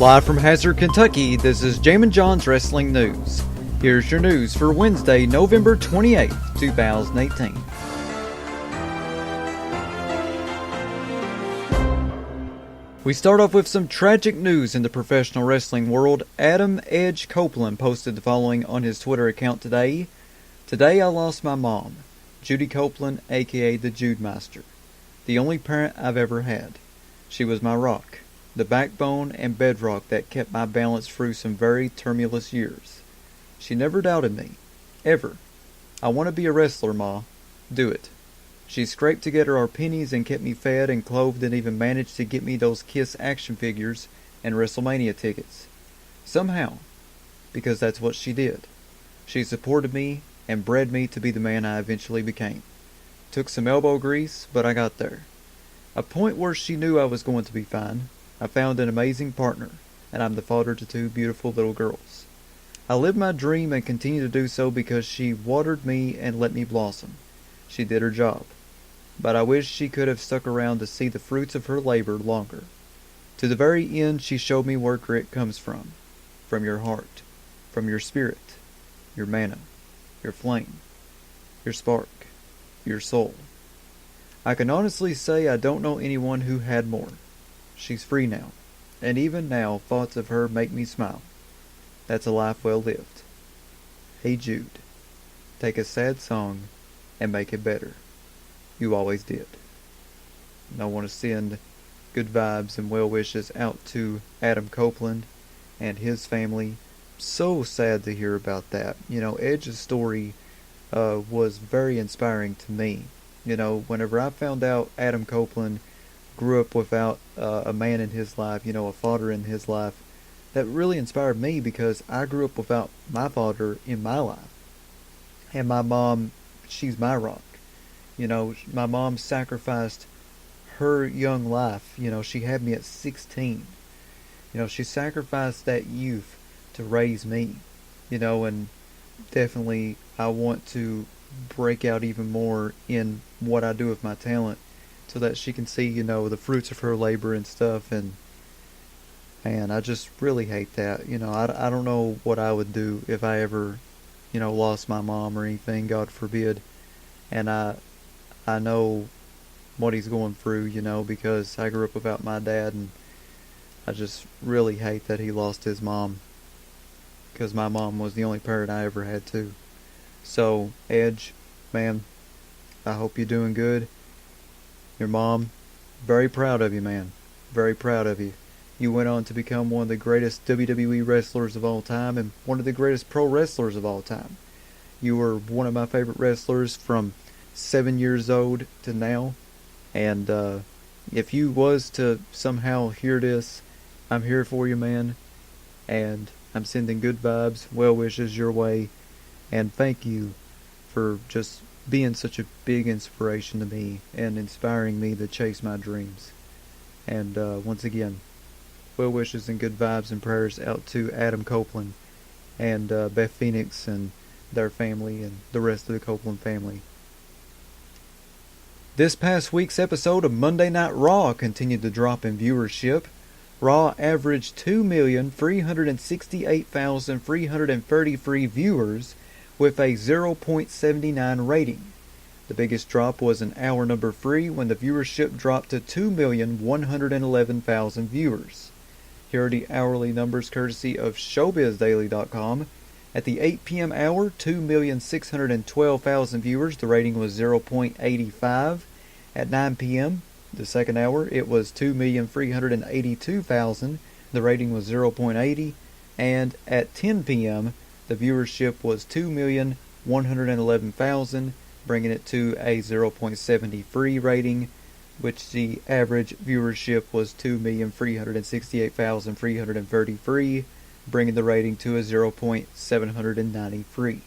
Live from Hazard, Kentucky, this is Jammin John's Wrestling News. Here's your news for Wednesday, November 28th, 2018. We start off with some tragic news in the professional wrestling world. Adam Edge Copeland posted the following on his Twitter account today. Today I lost my mom, Judy Copeland, aka the Jude Master. The only parent I've ever had. She was my rock, the backbone and bedrock that kept my balance through some very tumultuous years. She never doubted me. Ever. I want to be a wrestler, Ma. Do it. She scraped together our pennies and kept me fed and clothed and even managed to get me those Kiss action figures and WrestleMania tickets. Somehow. Because that's what she did. She supported me and bred me to be the man I eventually became. Took some elbow grease, but I got there. A point where she knew I was going to be fine. I found an amazing partner, and I'm the father to two beautiful little girls. I lived my dream and continue to do so because she watered me and let me blossom. She did her job. But I wish she could have stuck around to see the fruits of her labor longer. To the very end, she showed me where grit comes from. From your heart. From your spirit. Your mana. Your flame. Your spark. Your soul. I can honestly say I don't know anyone who had more. She's free now, and even now thoughts of her make me smile. That's a life well lived. Hey Jude, take a sad song and make it better. You always did. And I want to send good vibes and well wishes out to Adam Copeland and his family. So sad to hear about that. You know, Edge's story was very inspiring to me. You know, whenever I found out Adam Copeland grew up without a man in his life, you know, a father in his life, that really inspired me because I grew up without my father in my life. And my mom, she's my rock. You know, my mom sacrificed her young life. You know, she had me at 16. You know, she sacrificed that youth to raise me. You know, and definitely I want to break out even more in what I do with my talent, so that she can see, you know, the fruits of her labor and stuff. And man, I just really hate that. You know, I don't know what I would do if I ever, you know, lost my mom or anything, God forbid. And I know what he's going through, you know, because I grew up without my dad, and I just really hate that he lost his mom, because my mom was the only parent I ever had too. So, Edge, man, I hope you're doing good. Your mom, very proud of you, man. Very proud of you. You went on to become one of the greatest WWE wrestlers of all time and one of the greatest pro wrestlers of all time. You were one of my favorite wrestlers from 7 years old to now. And if you was to somehow hear this, I'm here for you, man. And I'm sending good vibes, well wishes your way. And thank you for just being such a big inspiration to me and inspiring me to chase my dreams. And once again, well wishes and good vibes and prayers out to Adam Copeland and Beth Phoenix and their family and the rest of the Copeland family. This past week's episode of Monday Night Raw continued to drop in viewership. Raw averaged 2,368,333 viewers with a 0.79 rating. The biggest drop was in hour number 3 when the viewership dropped to 2,111,000 viewers. Here are the hourly numbers courtesy of ShowbizDaily.com. At the 8 p.m. hour, 2,612,000 viewers. The rating was 0.85. At 9 p.m., the second hour, it was 2,382,000. The rating was 0.80. And at 10 p.m., the viewership was 2,111,000, bringing it to a 0.73 rating, which the average viewership was 2,368,333, bringing the rating to a 0.793.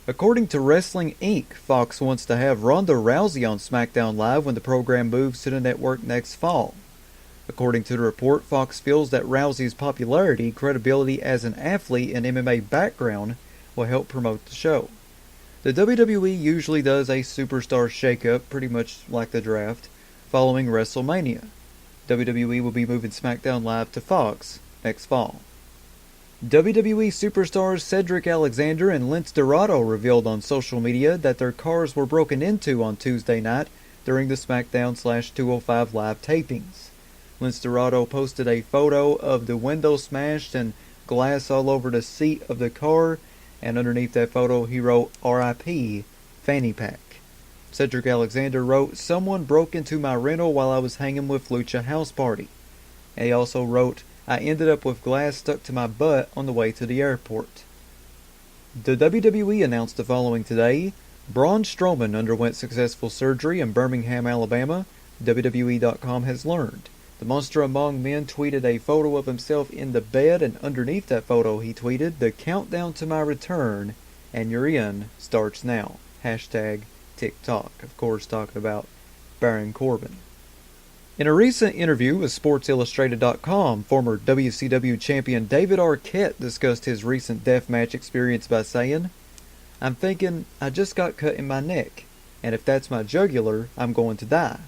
According to Wrestling Inc., Fox wants to have Ronda Rousey on SmackDown Live when the program moves to the network next fall. According to the report, Fox feels that Rousey's popularity, credibility as an athlete, and MMA background will help promote the show. The WWE usually does a superstar shakeup, pretty much like the draft, following WrestleMania. WWE will be moving SmackDown Live to Fox next fall. WWE superstars Cedric Alexander and Lince Dorado revealed on social media that their cars were broken into on Tuesday night during the SmackDown/205 Live tapings. Lince Dorado posted a photo of the window smashed and glass all over the seat of the car, and underneath that photo he wrote RIP Fanny Pack. Cedric Alexander wrote, "Someone broke into my rental while I was hanging with Lucha House Party." And he also wrote, "I ended up with glass stuck to my butt on the way to the airport." The WWE announced the following today. Braun Strowman underwent successful surgery in Birmingham, Alabama, WWE.com has learned. The Monster Among Men tweeted a photo of himself in the bed, and underneath that photo he tweeted, "The countdown to my return, and you're in, starts now. Hashtag TikTok." Of course, talking about Baron Corbin. In a recent interview with SportsIllustrated.com, former WCW champion David Arquette discussed his recent deathmatch experience by saying, "I'm thinking I just got cut in my neck, and if that's my jugular, I'm going to die.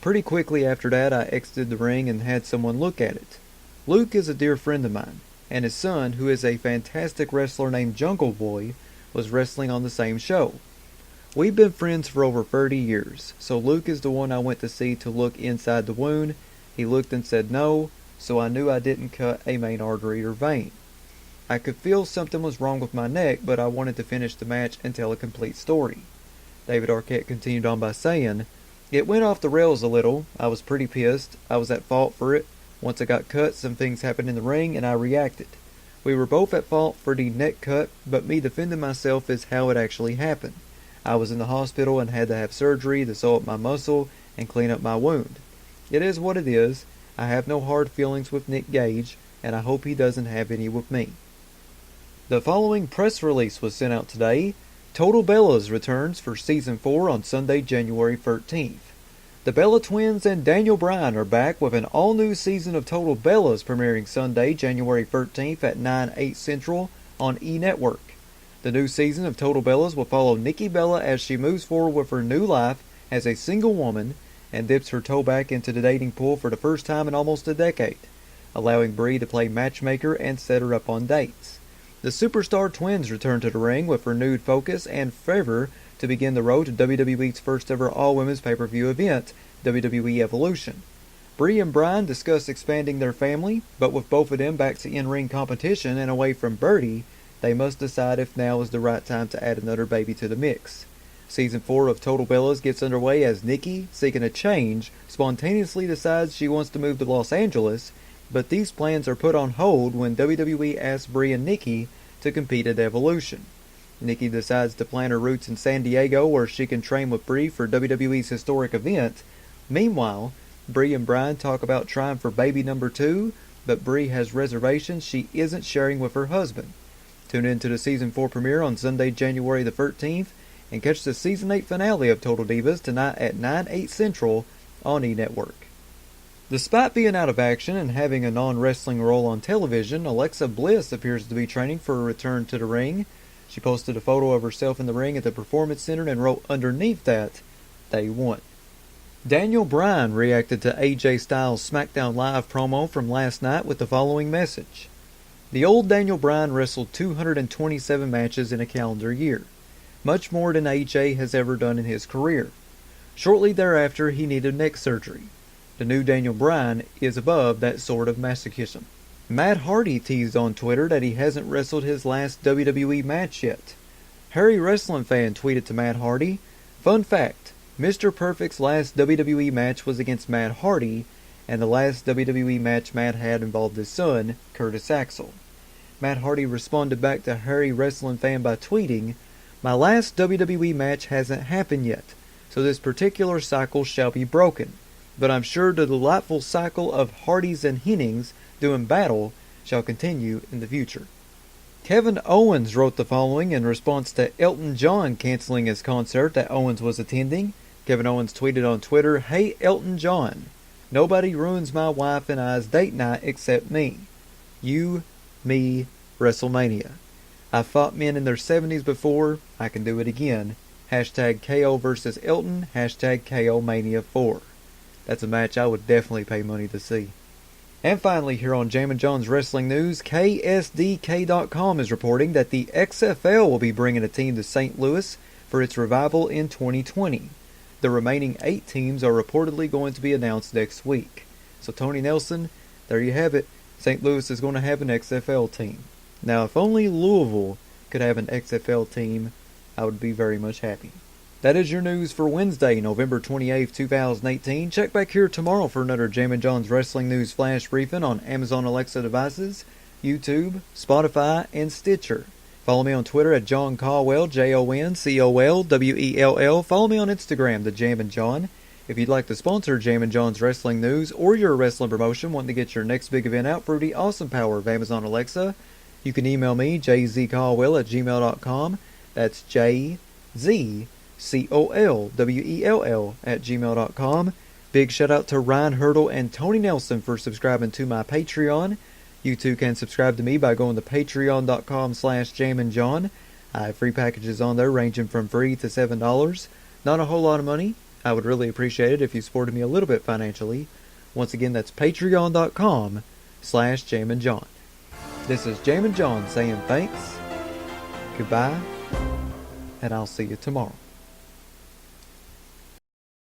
Pretty quickly after that, I exited the ring and had someone look at it. Luke is a dear friend of mine, and his son, who is a fantastic wrestler named Jungle Boy, was wrestling on the same show. We've been friends for over 30 years, so Luke is the one I went to see to look inside the wound. He looked and said no, so I knew I didn't cut a main artery or vein. I could feel something was wrong with my neck, but I wanted to finish the match and tell a complete story." David Arquette continued on by saying, "It went off the rails a little. I was pretty pissed. I was at fault for it. Once I got cut, some things happened in the ring and I reacted. We were both at fault for the neck cut, but me defending myself is how it actually happened. I was in the hospital and had to have surgery to sew up my muscle and clean up my wound. It is what it is. I have no hard feelings with Nick Gage, and I hope he doesn't have any with me." The following press release was sent out today. Total Bellas returns for Season 4 on Sunday, January 13th. The Bella Twins and Daniel Bryan are back with an all-new season of Total Bellas premiering Sunday, January 13th at 9/8 Central on E! Network. The new season of Total Bellas will follow Nikki Bella as she moves forward with her new life as a single woman and dips her toe back into the dating pool for the first time in almost a decade, allowing Brie to play matchmaker and set her up on dates. The Superstar Twins return to the ring with renewed focus and fervor to begin the road to WWE's first ever all-women's pay-per-view event, WWE Evolution. Brie and Bryan discuss expanding their family, but with both of them back to in-ring competition and away from Birdie, they must decide if now is the right time to add another baby to the mix. Season 4 of Total Bellas gets underway as Nikki, seeking a change, spontaneously decides she wants to move to Los Angeles, but these plans are put on hold when WWE asks Brie and Nikki to compete at Evolution. Nikki decides to plant her roots in San Diego where she can train with Brie for WWE's historic event. Meanwhile, Brie and Bryan talk about trying for baby number 2, but Brie has reservations she isn't sharing with her husband. Tune in to the Season 4 premiere on Sunday, January the 13th, and catch the Season 8 finale of Total Divas tonight at 9/8 Central on E! Network. Despite being out of action and having a non-wrestling role on television, Alexa Bliss appears to be training for a return to the ring. She posted a photo of herself in the ring at the Performance Center and wrote underneath that, "Day 1." Daniel Bryan reacted to AJ Styles' SmackDown Live promo from last night with the following message. The old Daniel Bryan wrestled 227 matches in a calendar year, much more than AJ has ever done in his career. Shortly thereafter, he needed neck surgery. The new Daniel Bryan is above that sort of masochism. Matt Hardy teased on Twitter that he hasn't wrestled his last WWE match yet. Harry Wrestling Fan tweeted to Matt Hardy, "Fun fact, Mr. Perfect's last WWE match was against Matt Hardy, and the last WWE match Matt had involved his son, Curtis Axel." Matt Hardy responded back to Harry Wrestling Fan by tweeting, "My last WWE match hasn't happened yet, so this particular cycle shall be broken, but I'm sure the delightful cycle of Hardys and Hennings doing battle shall continue in the future." Kevin Owens wrote the following in response to Elton John canceling his concert that Owens was attending. Kevin Owens tweeted on Twitter, "Hey Elton John, nobody ruins my wife and I's date night except me. You, me, WrestleMania. I've fought men in their 70s before, I can do it again. Hashtag KO versus Elton, hashtag KO Mania 4. That's a match I would definitely pay money to see. And finally, here on Jammin' John's Wrestling News, KSDK.com is reporting that the XFL will be bringing a team to St. Louis for its revival in 2020. The remaining 8 teams are reportedly going to be announced next week. So Tony Nelson, there you have it. St. Louis is going to have an XFL team. Now, if only Louisville could have an XFL team, I would be very much happy. That is your news for Wednesday, November 28th, 2018. Check back here tomorrow for another Jammin' John's Wrestling News Flash Briefing on Amazon Alexa devices, YouTube, Spotify, and Stitcher. Follow me on Twitter at John Caldwell, JONCOLWELL. Follow me on Instagram, The Jammin' John. If you'd like to sponsor Jammin' John's Wrestling News or your wrestling promotion wanting to get your next big event out through the awesome power of Amazon Alexa, you can email me, jzcaldwell@gmail.com. That's JZCOLWELL@gmail.com. Big shout out to Ryan Hurdle and Tony Nelson for subscribing to my Patreon. You too can subscribe to me by going to patreon.com/jamminjohn. I have free packages on there ranging from free to $7. Not a whole lot of money. I would really appreciate it if you supported me a little bit financially. Once again, that's patreon.com/jamminjohn. This is Jammin' John saying thanks, goodbye, and I'll see you tomorrow.